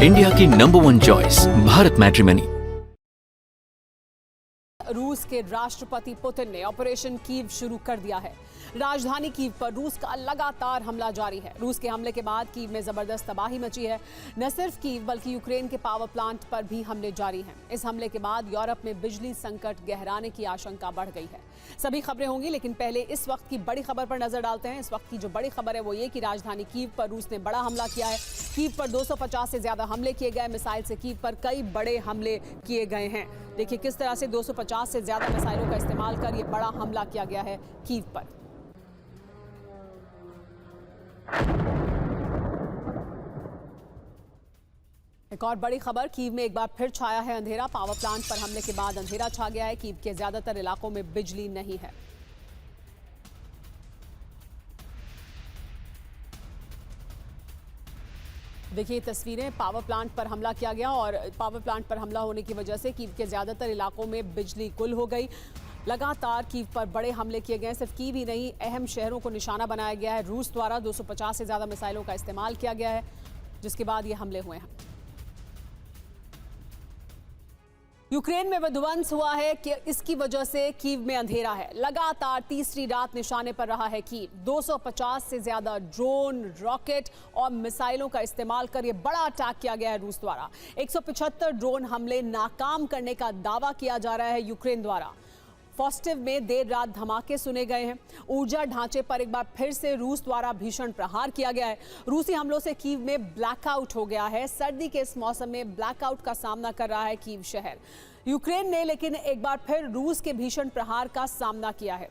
India की #1 choice Bharat matrimony. रूस के राष्ट्रपति पुतिन ने ऑपरेशन कीव शुरू कर दिया है। राजधानी कीव पर रूस का लगातार हमला जारी है। रूस के हमले के बाद कीव में जबरदस्त तबाही मची है। न सिर्फ कीव बल्कि यूक्रेन के पावर प्लांट पर भी हमले जारी हैं। इस हमले के बाद यूरोप में बिजली संकट गहराने की आशंका बढ़ गई है। सभी खबरें होंगी, लेकिन पहले इस वक्त की बड़ी खबर पर नजर डालते हैं। इस वक्त की जो बड़ी खबर है वो ये कि राजधानी कीव पर रूस ने बड़ा हमला किया है। कीव पर 250 से ज्यादा हमले किए गए। मिसाइल से कीव पर कई बड़े हमले किए गए हैं। देखिए किस तरह से 250 से ज्यादा मिसाइलों का इस्तेमाल कर ये बड़ा हमला किया गया है कीव पर। एक और बड़ी खबर, कीव में एक बार फिर छाया है अंधेरा। पावर प्लांट पर हमले के बाद अंधेरा छा गया है। कीव के ज्यादातर इलाकों में बिजली नहीं है। देखिए तस्वीरें, पावर प्लांट पर हमला किया गया और पावर प्लांट पर हमला होने की वजह से कीव के ज्यादातर इलाकों में बिजली गुल हो गई। लगातार कीव पर बड़े हमले किए गए। सिर्फ कीव ही नहीं, अहम शहरों को निशाना बनाया गया है। रूस द्वारा 250 से ज्यादा मिसाइलों का इस्तेमाल किया गया है, जिसके बाद ये हमले हुए हैं। यूक्रेन में विध्वंस हुआ है कि इसकी वजह से कीव में अंधेरा है। लगातार तीसरी रात निशाने पर रहा है कीव। 250 से ज्यादा ड्रोन, रॉकेट और मिसाइलों का इस्तेमाल कर यह बड़ा अटैक किया गया है रूस द्वारा। 175 ड्रोन हमले नाकाम करने का दावा किया जा रहा है यूक्रेन द्वारा। फॉस्टिव में देर रात धमाके सुने गए हैं। ऊर्जा ढांचे पर एक बार फिर से रूस द्वारा भीषण प्रहार किया गया है। रूसी हमलों से कीव में ब्लैकआउट हो गया है। सर्दी के इस मौसम में ब्लैकआउट का सामना कर रहा है कीव शहर। यूक्रेन ने लेकिन एक बार फिर रूस के भीषण प्रहार का सामना किया है।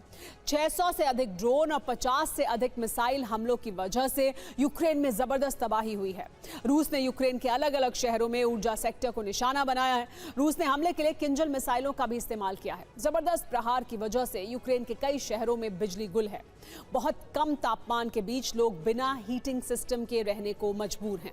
600 से अधिक ड्रोन और 50 से अधिक मिसाइल हमलों की वजह से यूक्रेन में जबरदस्त तबाही हुई है। रूस ने यूक्रेन के अलग अलग शहरों में ऊर्जा सेक्टर को निशाना बनाया है। रूस ने हमले के लिए किंजल मिसाइलों का भी इस्तेमाल किया है। जबरदस्त प्रहार की वजह से यूक्रेन के कई शहरों में बिजली गुल है। बहुत कम तापमान के बीच लोग बिना हीटिंग सिस्टम के रहने को मजबूर हैं।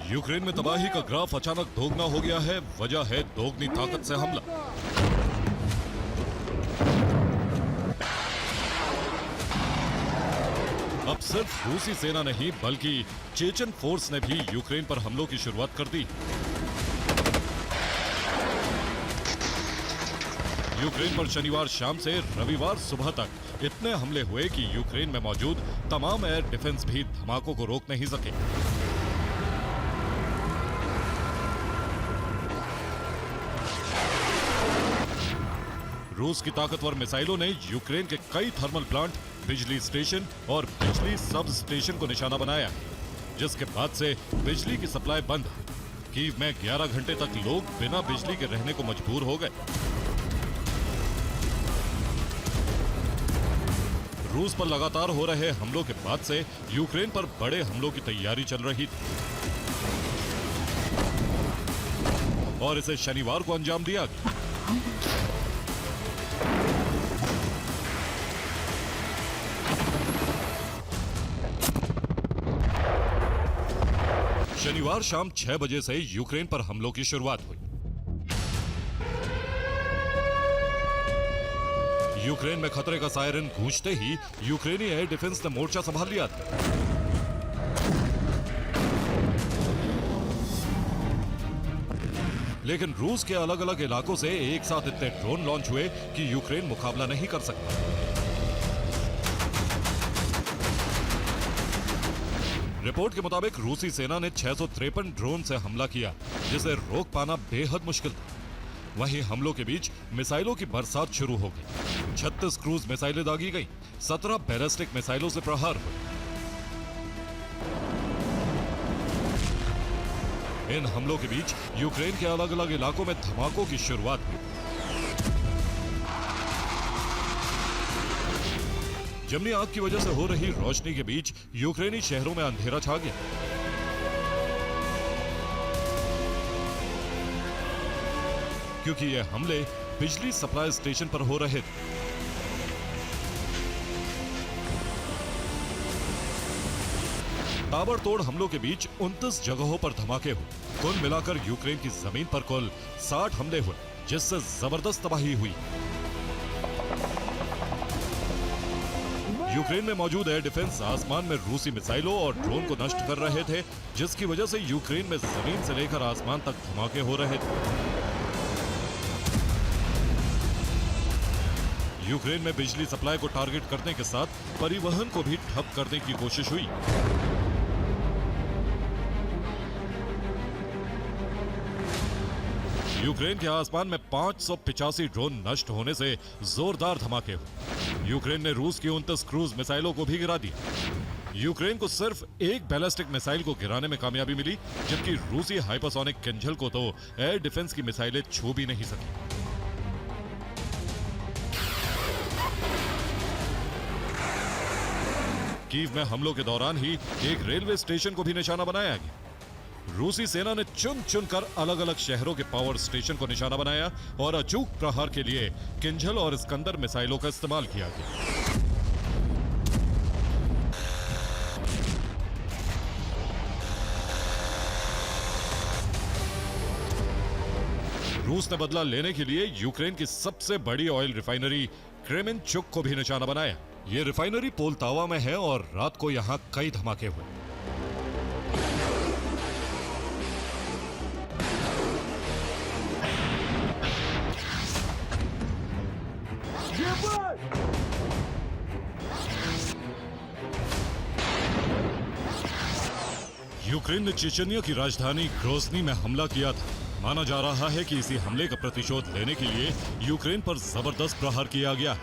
यूक्रेन में तबाही का ग्राफ अचानक दोगुना हो गया है। वजह है दोगुनी ताकत से हमला। अब सिर्फ रूसी सेना नहीं बल्कि चेचन फोर्स ने भी यूक्रेन पर हमलों की शुरुआत कर दी। यूक्रेन पर शनिवार शाम से रविवार सुबह तक इतने हमले हुए कि यूक्रेन में मौजूद तमाम एयर डिफेंस भी धमाकों को रोक नहीं सके। रूस की ताकतवर मिसाइलों ने यूक्रेन के कई थर्मल प्लांट, बिजली स्टेशन और बिजली सब स्टेशन को निशाना बनाया, जिसके बाद से बिजली की सप्लाई बंद। कीव में 11 घंटे तक लोग बिना बिजली के रहने को मजबूर हो गए। रूस पर लगातार हो रहे हमलों के बाद से यूक्रेन पर बड़े हमलों की तैयारी चल रही थी और इसे शनिवार को अंजाम दिया गया। शनिवार शाम 6 बजे से यूक्रेन पर हमलों की शुरुआत हुई। यूक्रेन में खतरे का सायरन गूंजते ही यूक्रेनी एयर डिफेंस ने मोर्चा संभाल लिया था। लेकिन रूस के अलग अलग इलाकों से एक साथ इतने ड्रोन लॉन्च हुए कि यूक्रेन मुकाबला नहीं कर सकता। रिपोर्ट के मुताबिक रूसी सेना ने 653 ड्रोन से हमला किया, जिसे रोक पाना बेहद मुश्किल था। वहीं हमलों के बीच मिसाइलों की बरसात शुरू हो गई। 36 क्रूज मिसाइलें दागी गई, 17 बैलिस्टिक मिसाइलों से प्रहार हुए। इन हमलों के बीच यूक्रेन के अलग अलग इलाकों में धमाकों की शुरुआत हुई। चिमनी आग की वजह से हो रही रोशनी के बीच यूक्रेनी शहरों में अंधेरा छा गया। क्योंकि ये हमले बिजली सप्लाई स्टेशन पर हो रहे थे। ताबड़तोड़ हमलों के बीच 29 जगहों पर धमाके हुए। कुल मिलाकर यूक्रेन की जमीन पर कुल 60 हमले हुए, जिससे जबरदस्त तबाही हुई। यूक्रेन में मौजूद एयर डिफेंस आसमान में रूसी मिसाइलों और ड्रोन को नष्ट कर रहे थे, जिसकी वजह से यूक्रेन में जमीन से लेकर आसमान तक धमाके हो रहे थे। यूक्रेन में बिजली सप्लाई को टारगेट करने के साथ परिवहन को भी ठप करने की कोशिश हुई। यूक्रेन के आसमान में 585 ड्रोन नष्ट होने से जोरदार धमाके हुए। यूक्रेन ने रूस की 29 क्रूज मिसाइलों को भी गिरा दिया। यूक्रेन को सिर्फ एक बैलिस्टिक मिसाइल को गिराने में कामयाबी मिली, जबकि रूसी हाइपरसोनिक किंजल को तो एयर डिफेंस की मिसाइलें छू भी नहीं सकी। कीव में हमलों के दौरान ही एक रेलवे स्टेशन को भी निशाना बनाया गया। रूसी सेना ने चुन चुनकर अलग अलग शहरों के पावर स्टेशन को निशाना बनाया और अचूक प्रहार के लिए किंजल और इस्कंदर मिसाइलों का इस्तेमाल किया गया। रूस ने बदला लेने के लिए यूक्रेन की सबसे बड़ी ऑयल रिफाइनरी क्रेमेंचुक को भी निशाना बनाया। ये रिफाइनरी पोलतावा में है और रात को यहां कई धमाके हुए। यूक्रेन ने चेचनिया की राजधानी ग्रोजनी में हमला किया था। माना जा रहा है कि इसी हमले का प्रतिशोध लेने के लिए यूक्रेन पर जबरदस्त प्रहार किया गया।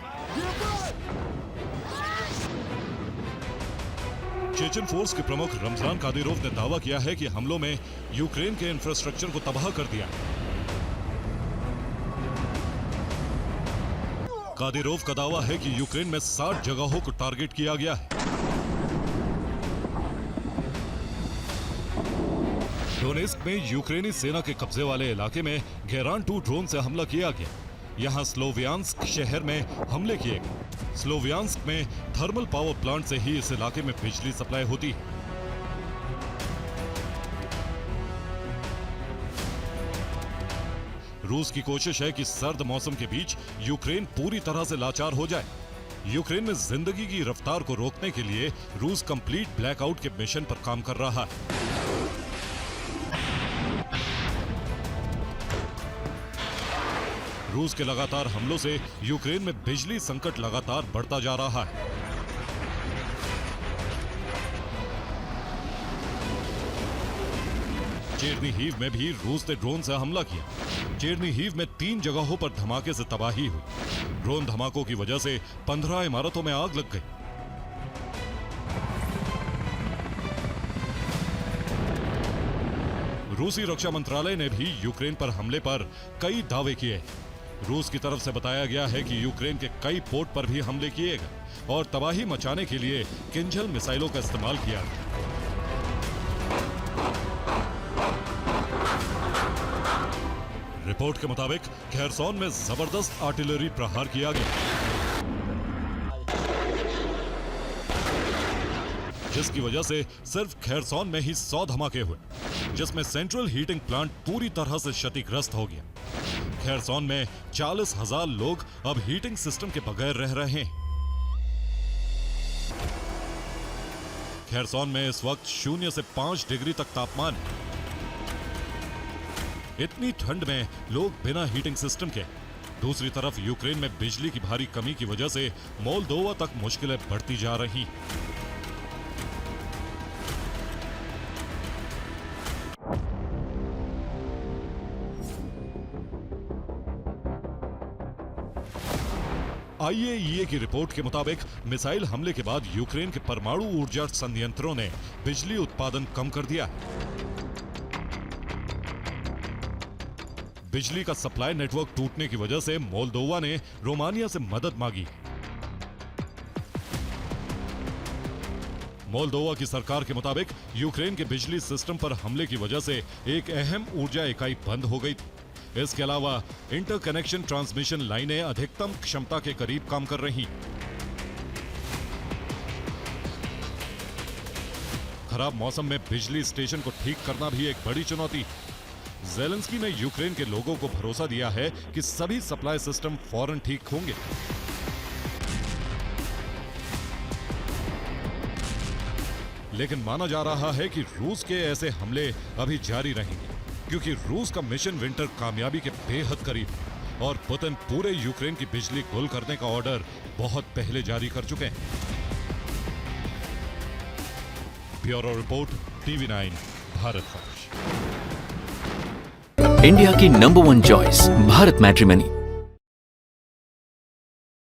चेचन फोर्स के प्रमुख रमजान कादिरोव ने दावा किया है कि हमलों में यूक्रेन के इंफ्रास्ट्रक्चर को तबाह कर दिया। कादिरोव का दावा है कि यूक्रेन में 60 जगहों को टारगेट किया गया है। डोनेस्क में यूक्रेनी सेना के कब्जे वाले इलाके में गेरान-2 ड्रोन से हमला किया गया। यहां स्लोवियांस्क शहर में हमले किए गए। स्लोवियांस्क में थर्मल पावर प्लांट से ही इस इलाके में बिजली सप्लाई होती है। रूस की कोशिश है कि सर्द मौसम के बीच यूक्रेन पूरी तरह से लाचार हो जाए। यूक्रेन में जिंदगी की रफ्तार को रोकने के लिए रूस कंप्लीट ब्लैकआउट के मिशन पर काम कर रहा है। रूस के लगातार हमलों से यूक्रेन में बिजली संकट लगातार बढ़ता जा रहा है। चेरनीहिव में भी रूस ने ड्रोन से हमला किया। चेरनीहिव में 3 जगहों पर धमाके से तबाही हुई। ड्रोन धमाकों की वजह से 15 इमारतों में आग लग गई। रूसी रक्षा मंत्रालय ने भी यूक्रेन पर हमले पर कई दावे किए। रूस की तरफ से बताया गया है कि यूक्रेन के कई पोर्ट पर भी हमले किए गए और तबाही मचाने के लिए किंजल मिसाइलों का इस्तेमाल किया गया। रिपोर्ट के मुताबिक खेरसोन में जबरदस्त आर्टिलरी प्रहार किया गया, जिसकी वजह से सिर्फ खेरसोन में ही 100 धमाके हुए, जिसमें सेंट्रल हीटिंग प्लांट पूरी तरह से क्षतिग्रस्त हो गया। खेरसोन में 40,000 लोग अब हीटिंग सिस्टम के बगैर रह रहे हैं। खेरसोन में इस वक्त 0 से 5 डिग्री तक तापमान है। इतनी ठंड में लोग बिना हीटिंग सिस्टम के। दूसरी तरफ यूक्रेन में बिजली की भारी कमी की वजह से मोल्दोवा तक मुश्किलें बढ़ती जा रही। IAEA की रिपोर्ट के मुताबिक मिसाइल हमले के बाद यूक्रेन के परमाणु ऊर्जा संयंत्रों ने बिजली उत्पादन कम कर दिया। बिजली का सप्लाई नेटवर्क टूटने की वजह से मोल्दोवा ने रोमानिया से मदद मांगी। मोल्दोवा की सरकार के मुताबिक यूक्रेन के बिजली सिस्टम पर हमले की वजह से एक अहम ऊर्जा इकाई बंद हो गई। इसके अलावा इंटरकनेक्शन ट्रांसमिशन लाइनें अधिकतम क्षमता के करीब काम कर रही। खराब मौसम में बिजली स्टेशन को ठीक करना भी एक बड़ी चुनौती। ज़ेलेंस्की ने यूक्रेन के लोगों को भरोसा दिया है कि सभी सप्लाई सिस्टम फौरन ठीक होंगे। लेकिन माना जा रहा है कि रूस के ऐसे हमले अभी जारी रहेंगे, क्योंकि रूस का मिशन विंटर कामयाबी के बेहद करीब है और पुतिन पूरे यूक्रेन की बिजली गुल करने का ऑर्डर बहुत पहले जारी कर चुके हैं। Bureau report, TV9 Bharat first. India की नंबर 1 चॉइस भारत मैट्रिमनी।